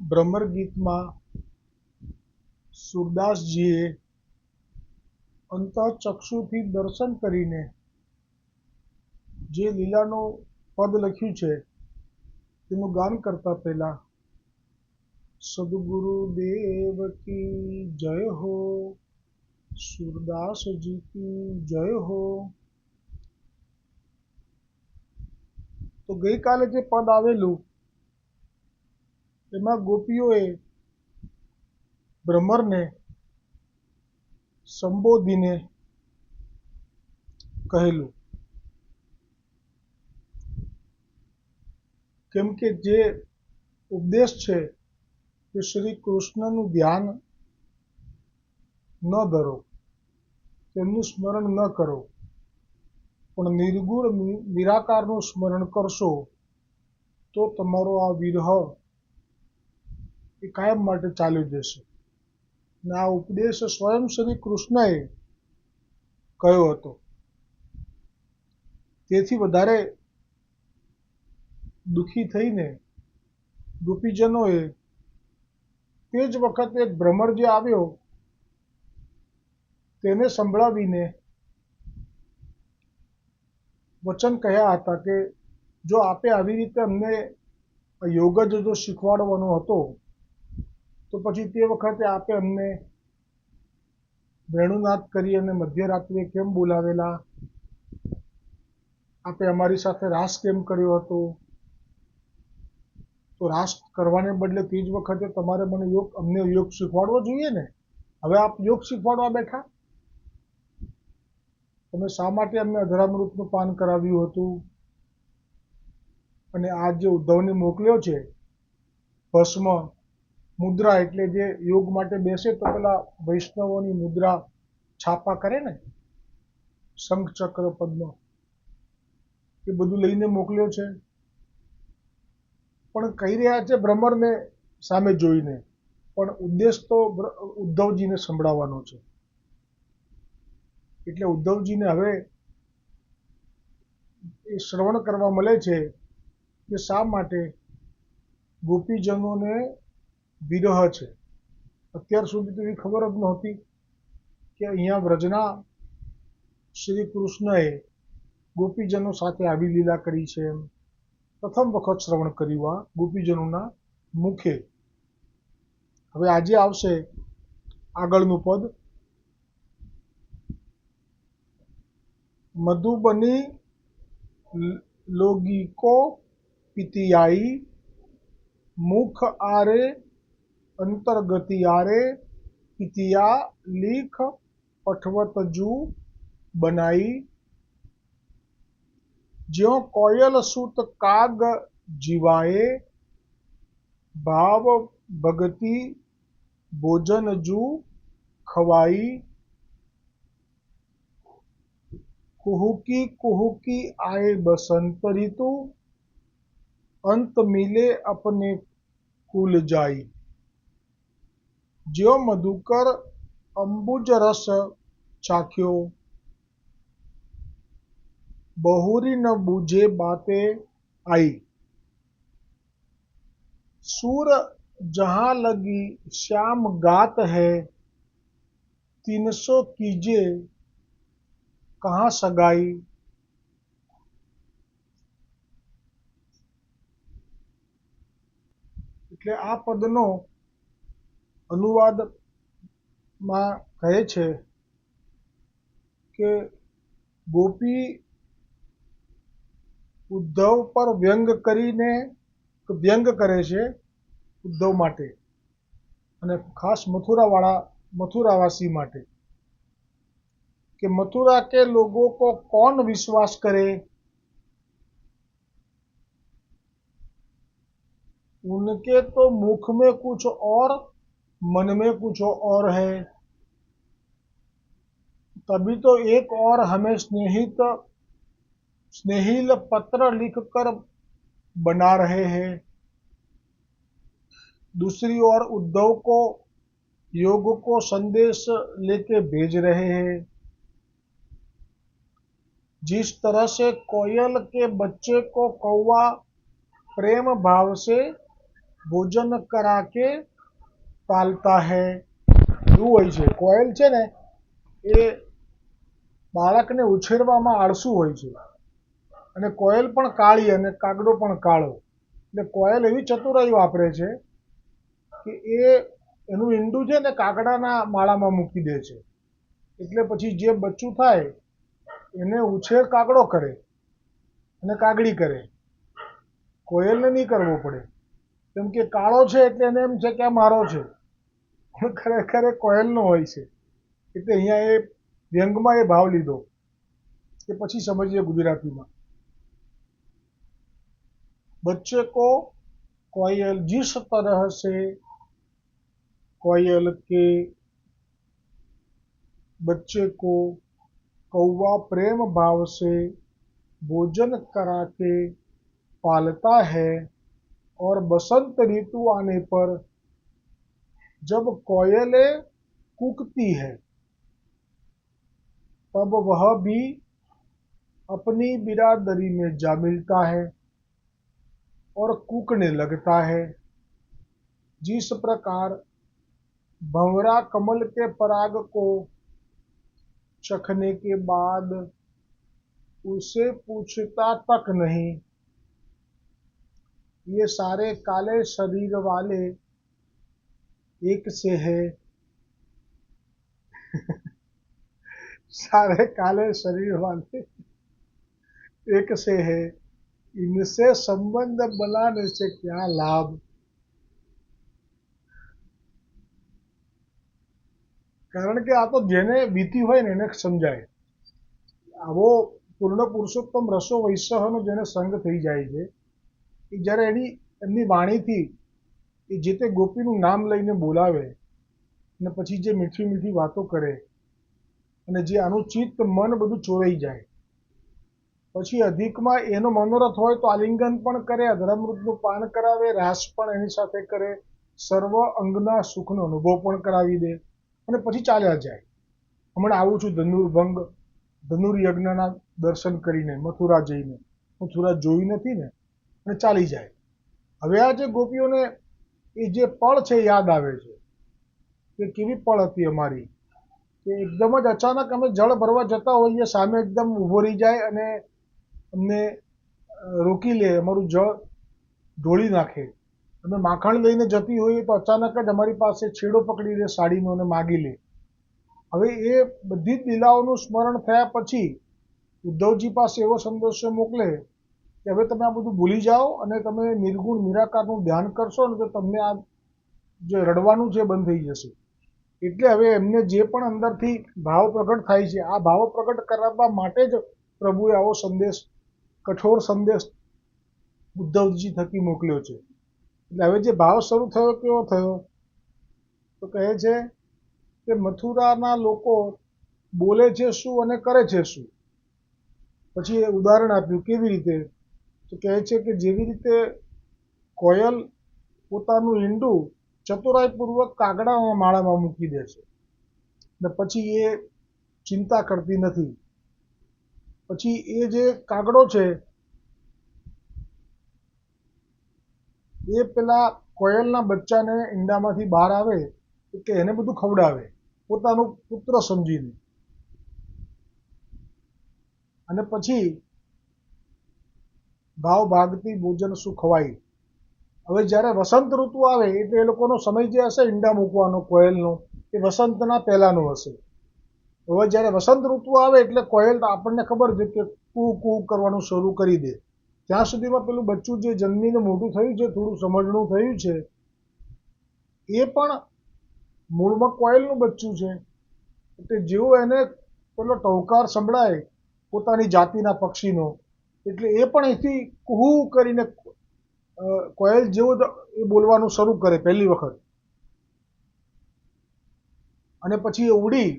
ભ્રમર ગીતમાં સુરદાસજીએ અંતઃચક્ષુથી દર્શન કરીને જે લીલાનું પદ લખ્યું છે તેનું ગાન કરતા પહેલા સદગુરુદેવ કી જય હો, સુરદાસજી કી જય હો. તો ગઈકાલે જે પદ આવેલું એમાં ગોપીઓએ ભ્રમરને સંબોધીને કહેલું, કેમ કે જે ઉપદેશ છે તે શ્રી કૃષ્ણનું ધ્યાન ન ધરો, તેમનું સ્મરણ ન કરો, પણ નિર્ગુણ નિરાકારનું સ્મરણ કરશો તો તમારો આ વિરહ એ કાયમ માટે ચાલ્યો જશે. અને આ ઉપદેશ સ્વયં શ્રી કૃષ્ણએ કહ્યો હતો. તેથી વધારે દુઃખી થઈને ગોપીજનોએ તે જ વખતે ભ્રમર જે આવ્યો તેને સંભળાવીને વચન કહ્યા હતા કે જો આપે આવી રીતે અમને યોગ જ જો શીખવાડવાનો હતો તો પછી તે વખતે આપે અમને વેણુનાદ કરી અને મધ્યરાત્રિએ કેમ બોલાવેલા, આપે અમારી સાથે રાસ કેમ કર્યો હતો. તો રાસ કરવાને બદલે તે જ વખતે તમારે અમને યોગ શીખવાડવો જોઈએ ને. હવે આપ યોગ શીખવાડવા બેઠા. તમે શા માટે અમને અધરામૃતનું પાન કરાવ્યું હતું. અને આ જે ઉદ્ધવને મોકલ્યો છે ભસ્મ મુદ્રા, એટલે જે યોગ માટે બેસે તો પેલા વૈષ્ણવોની મુદ્રા છાપા કરે ને, શંખ ચક્ર પદ્મ, એ બધું લઈને મોકલ્યો છે. પણ કહી રહ્યા છે ભ્રમરને સામે જોઈને, પણ ઉદ્દેશ તો ઉદ્ધવજીને સંભળાવવાનો છે. એટલે ઉદ્ધવજીને હવે એ શ્રવણ કરવા મળે છે કે શા માટે ગોપીજનોને વિરહ છે. અત્યાર સુધી તો એવી ખબર જ નહોતી કે અહીંયા વ્રજના શ્રી કૃષ્ણએ ગોપીજનો સાથે આવી લીલા કરી છે. એમ પ્રથમ વખત શ્રવણ કર્યું આ ગોપીજનોના મુખે. હવે આજે આવશે આગળનું પદ. મધુબની લોગીકો પિતિયાઈ, મુખ આરે અંતર્ગતિ આરે, પિતિયા લીખ પઠવતજુ બનાઈ. જ્યો કોયલ સુત કાગ જીવાએ, ભાવ ભગતિ ભોજન જુ ખવાઈ. કુહુકી કુહુકી આए बसंत ऋतु, अंत मिले अपने कुल जाई. ज्यो मधुकर अंबुज रस चाख्यो, बहुरी न बूझे बाते आई. सूर जहाँ लगी श्याम गात है, 300 कीजे कहाँ सगाई. એટલે આ પદનો અનુવાદમાં કહે છે કે ગોપી ઉદ્ધવ પર વ્યંગ કરીને વ્યંગ કરે છે ઉદ્ધવ માટે, અને ખાસ મથુરાવાસી માટે कि मथुरा के लोगों को कौन विश्वास करे, उनके तो मुख में कुछ और मन में कुछ और है. तभी तो एक और हमें स्नेहिल पत्र लिखकर बना रहे हैं, दूसरी ओर उद्धव को योग को संदेश लेके भेज रहे हैं. जिस तरह से कोयल के बच्चे को कौवा प्रेम भाव से ભોજન કરા કે પાલતા હૈ, એવું હોય છે. કોયલ છે ને એ બાળકને ઉછેરવામાં આળસુ હોય છે, અને કોયલ પણ કાળી અને કાગડો પણ કાળો. એટલે કોયલ એવી ચતુરાઈ વાપરે છે કે એનું ઈંડું છે ને કાગડાના માળામાં મૂકી દે છે. એટલે પછી જે બચ્ચું થાય એને ઉછેર કાગડો કરે અને કાગડી કરે, કોયલને નહીં કરવો પડે. કેમ કે કાળો છે એટલે એને એમ છે કે આ મારો છે, પણ ખરેખર એ કોયલનો હોય છે. એટલે અહીંયા એ વ્યંગમાં એ ભાવ લીધો. કે પછી સમજીએ ગુજરાતીમાં. बच्चे को कोयल जिस तरह से कोयल के बच्चे को कौवा प्रेम भाव से भोजन करा के पालता है, और बसंत ऋतु आने पर जब कोयलें कूकती है तब वह भी अपनी बिरादरी में जा मिलता है और कूकने लगता है। जिस प्रकार भंवरा कमल के पराग को चखने के बाद उसे पूछता तक नहीं, ये सारे काले शरीर वाले एक से है सारे काले शरीर वाले एक से है, इनसे संबंध बनाने से क्या लाभ। કારણ કે આ તો જેને વીતી હોય ને એને સમજાય. આવો પૂર્ણ પુરુષોત્તમ રસો વૈશ્યનો જેને સંગ થઈ જાય છે, એ જ્યારે એમની વાણીથી એ જે તે ગોપીનું નામ લઈને બોલાવે અને પછી જે મીઠી મીઠી વાતો કરે અને જે આનું ચિત્ત મન બધું ચોરાઈ જાય, પછી અધિકમાં એનો મનોરથ હોય તો આલિંગન પણ કરે, અધરામૃતનું પાન કરાવે, રાસ પણ એની સાથે કરે, સર્વ અંગના સુખનો અનુભવ પણ કરાવી દે અને પછી ચાલ્યા જાય. હમણાં આવું છું ધનુર્યજ્ઞના દર્શન કરીને મથુરા જઈને, મથુરા જોઈ નથી ને, અને ચાલી જાય. હવે આ જે ગોપીઓને એ જે પળ છે યાદ આવે છે કે કેવી પળ હતી અમારી, કે એકદમ જ અચાનક અમે જળ ભરવા જતા હોઈએ, સામે એકદમ ઊભો રહી જાય અને અમને રોકી લે, અમારું જળ ઢોળી નાખે. અમે માખણ લઈને જતી હોઈએ તો અચાનક જ અમારી પાસે છેડો પકડી લે સાડીનો અને માગી લે. હવે એ બધી જ લીલાઓનું સ્મરણ થયા પછી ઉદ્ધવજી પાસે એવો સંદેશો મોકલે કે હવે તમે આ બધું ભૂલી જાઓ અને તમે નિર્ગુણ નિરાકારનું ધ્યાન કરશો ને તો તમને આ જે રડવાનું છે બંધ થઈ જશે. એટલે હવે એમને જે પણ અંદરથી ભાવ પ્રગટ થાય છે, આ ભાવ પ્રગટ કરવા માટે જ પ્રભુએ આવો સંદેશ, કઠોર સંદેશ ઉદ્ધવજી થકી મોકલ્યો છે. એટલે હવે જે ભાવ શરૂ થયો કેવો થયો, તો કહે છે કે મથુરાના લોકો બોલે છે શું અને કરે છે શું. પછી એ ઉદાહરણ આપ્યું કેવી રીતે, તો કહે છે કે જેવી રીતે કોયલ પોતાનું ઈંડું ચતુરાઈપૂર્વક કાગડાના માળામાં મૂકી દે છે ને પછી એ ચિંતા કરતી નથી. પછી એ જે કાગડો છે એ પેલા કોયલના બચ્ચાને ઈંડામાંથી બહાર આવે એટલે એને બધું ખવડાવે પોતાનું પુત્ર સમજીને, અને પછી ભાવ ભાગથી ભોજન શું ખવાય. હવે જ્યારે વસંત ઋતુ આવે એટલે એ લોકોનો સમય જે હશે ઈંડા મૂકવાનો કોયલનો, એ વસંતના પહેલાનો હશે. હવે જ્યારે વસંત ઋતુ આવે એટલે કોયલ આપણને ખબર છે કે કૂ કૂ કરવાનું શરૂ કરી દે. ત્યાં સુધીમાં પેલું બચ્ચું જે જન્મીને મોટું થયું છે, થોડું સમજણું થયું છે, એ પણ મૂળમાં કોયલનું બચ્ચું છે. એટલે જેવું એને પેલો ટહુકાર સંભળાય પોતાની જાતિના પક્ષીનો, એટલે એ પણ અહીંથી કુહુ કરીને કોયલ જેવું એ બોલવાનું શરૂ કરે પહેલી વખત, અને પછી એ ઉડી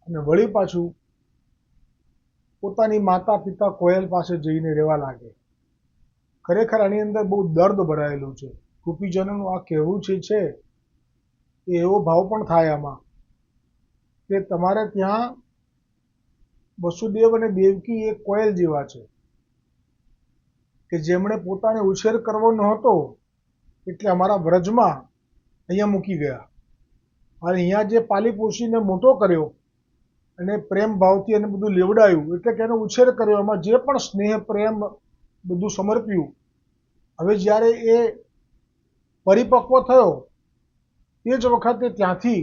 અને વળી પાછું પોતાની માતા પિતા કોયલ પાસે જઈને રહેવા લાગે. ખરેખર આની અંદર બહુ દર્દ ભરાયેલું છે. ગોપીજનોનું આ કહેવું છે એ એવો ભાવ પણ થાય આમાં કે તમારે ત્યાં વસુદેવ અને દેવકી એક કોયલ જેવા છે કે જેમણે પોતાને ઉછેર કરવો નહોતો એટલે અમારા વ્રજમાં અહીંયા મૂકી ગયા અને અહીંયા જે પાલી પોષીને મોટો કર્યો અને પ્રેમ ભાવથી એને બધું લેવડાયું, એટલે કે એનો ઉછેર કર્યો, એમાં જે પણ સ્નેહ પ્રેમ બધું સમર્પ્યું. હવે જ્યારે એ પરિપક્વ થયો એ જ વખતે ત્યાંથી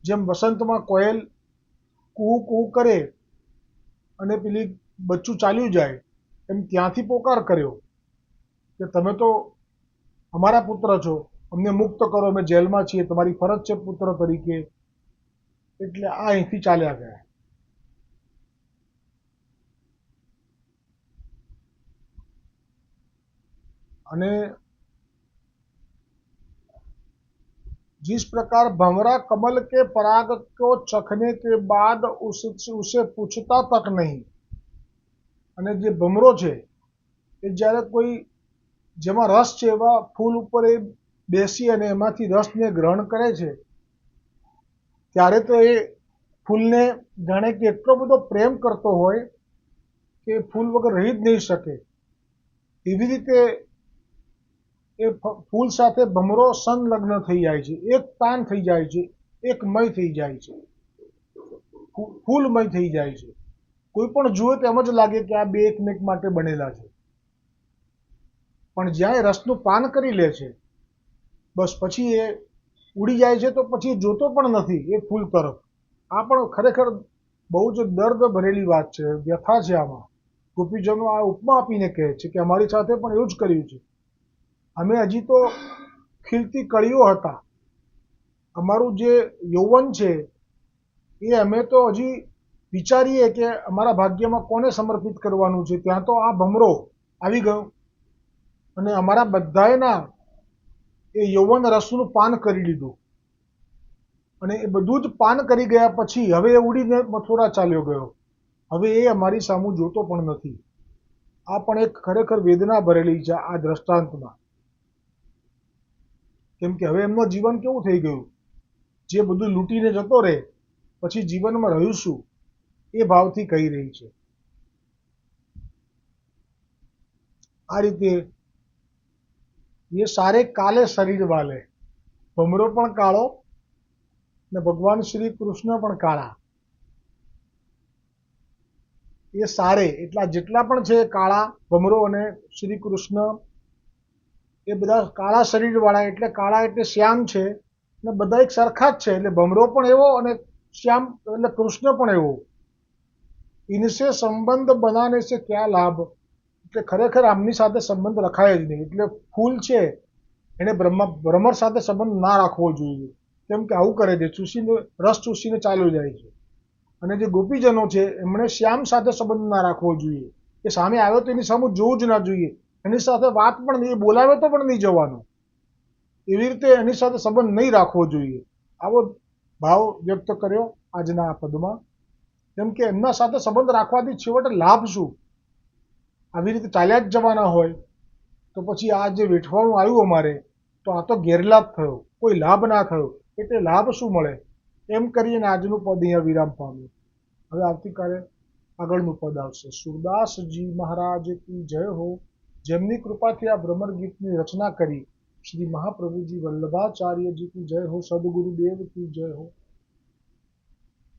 જેમ વસંતમાં કોયલ કૂ કૂ કરે અને પેલી બચ્ચું ચાલ્યું જાય, એમ ત્યાંથી પોકાર કર્યો કે તમે તો અમારા પુત્ર છો, અમને મુક્ત કરો, અમે જેલમાં છીએ, તમારી ફરજ છે પુત્ર તરીકે. એટલે આ અહીંથી ચાલ્યા ગયા. અને जिस प्रकार भंवरा कमल के पराग को चखने के बाद उसे पूछता तक नहीं, અને જે ભમરો છે એ જ્યારે કોઈ જેમાં રસ છે એવા ફૂલ ઉપર એ બેસી અને એમાંથી રસને ગ્રહણ કરે છે ત્યારે તો એ ફૂલને જાણે કે એટલો બધો પ્રેમ કરતો હોય કે ફૂલ વગર રહી જ નહીં શકે. એવી રીતે એ ફૂલ સાથે ભમરો સંલગ્ન થઈ જાય છે, એક તાન થઈ જાય છે, એકમય થઈ જાય છે, ફૂલમય થઈ જાય છે. કોઈ પણ જુએ તો એમ જ લાગે કે આ બે એકમેક માટે બનેલા છે. પણ જ્યાં એ રસનું પાન કરી લે છે બસ પછી એ ઉડી જાય છે, તો પછી જોતો પણ નથી એ ફૂલ તરફ. આ પણ ખરેખર બહુ જ દર્દ ભરેલી વાત છે, વ્યથા છે. આમાં ગોપીજનો આ ઉપમા આપીને કહે છે કે અમારી સાથે પણ એવું જ કર્યું છે. અમે હજી તો ખીલતી કળીઓ હતા, અમારું જે યૌવન છે એ અમે તો હજી વિચારીએ કે અમારા ભાગ્યમાં કોને સમર્પિત કરવાનું છે, ત્યાં તો આ ભમરો આવી ગયો અને અમારા બધાયના એ યૌવન રસનું પાન કરી લીધું. અને એ બધું જ પાન કરી ગયા પછી હવે એ ઉડીને મથુરા ચાલ્યો ગયો. હવે એ અમારી સામું જોતો પણ નથી. આ પણ એક ખરેખર વેદના ભરેલી છે આ દ્રષ્ટાંતમાં. કેમ કે હવે એમનું જીવન કેવું થઈ ગયું, જે બધું લૂંટીને જતો રહે પછી જીવનમાં રહ્યું શું, એ ભાવથી કહી રહી છે. આ રીતે એ સારે કાલે શરીર વાલે, ભમરો પણ કાળો ને ભગવાન શ્રી કૃષ્ણ પણ કાળા. એ સારે એટલા જેટલા પણ છે કાળા, ભમરો અને શ્રી કૃષ્ણ એ બધા કાળા શરીરવાળા, એટલે કાળા એટલે શ્યામ છે ને બધા એક સરખા જ છે. એટલે ભમરો પણ એવો અને શ્યામ એટલે કૃષ્ણ પણ એવો. ઇનસે સંબંધ બનાને સે ક્યાં લાભ, એટલે ખરેખર આમની સાથે સંબંધ રખાય જ નહીં. એટલે ફૂલ છે એને ભ્રમર સાથે સંબંધ ના રાખવો જોઈએ, કેમ કે આવું કરે છે, ચૂસીને રસ ચૂસીને ચાલ્યો જાય છે. અને જે ગોપીજનો છે એમણે શ્યામ સાથે સંબંધ ના રાખવો જોઈએ, કે સામે આવ્યો તો એની સામે જોવું જ ના જોઈએ, એની સાથે વાત પણ નહીં, બોલાવે તો પણ નહીં જવાનું, એવી રીતે એની સાથે સંબંધ નહીં રાખવો જોઈએ. આવો ભાવ વ્યક્ત કર્યો આજના આ પદમાં. કેમ કે એમના સાથે સંબંધ રાખવાથી છેવટે લાભ શું? આવી રીતે ચાલ્યા જ જવાના હોય તો પછી આ જે વેઠવાનું આવ્યું અમારે, તો આ તો ગેરલાભ થયો, કોઈ લાભ ના થયો, એટલે લાભ શું મળે? એમ કરીને આજનું પદ અહીંયા વિરામ પામ્યું. હવે આવતીકાલે આગળનું પદ આવશે. સુરદાસજી મહારાજ કી જય હો. જેમની કૃપાથી આ ભ્રમર ગીતની રચના કરી શ્રી મહાપ્રભુજી વલ્લભાચાર્યજી કી જય હો. સદગુરુદેવ કી જય હો.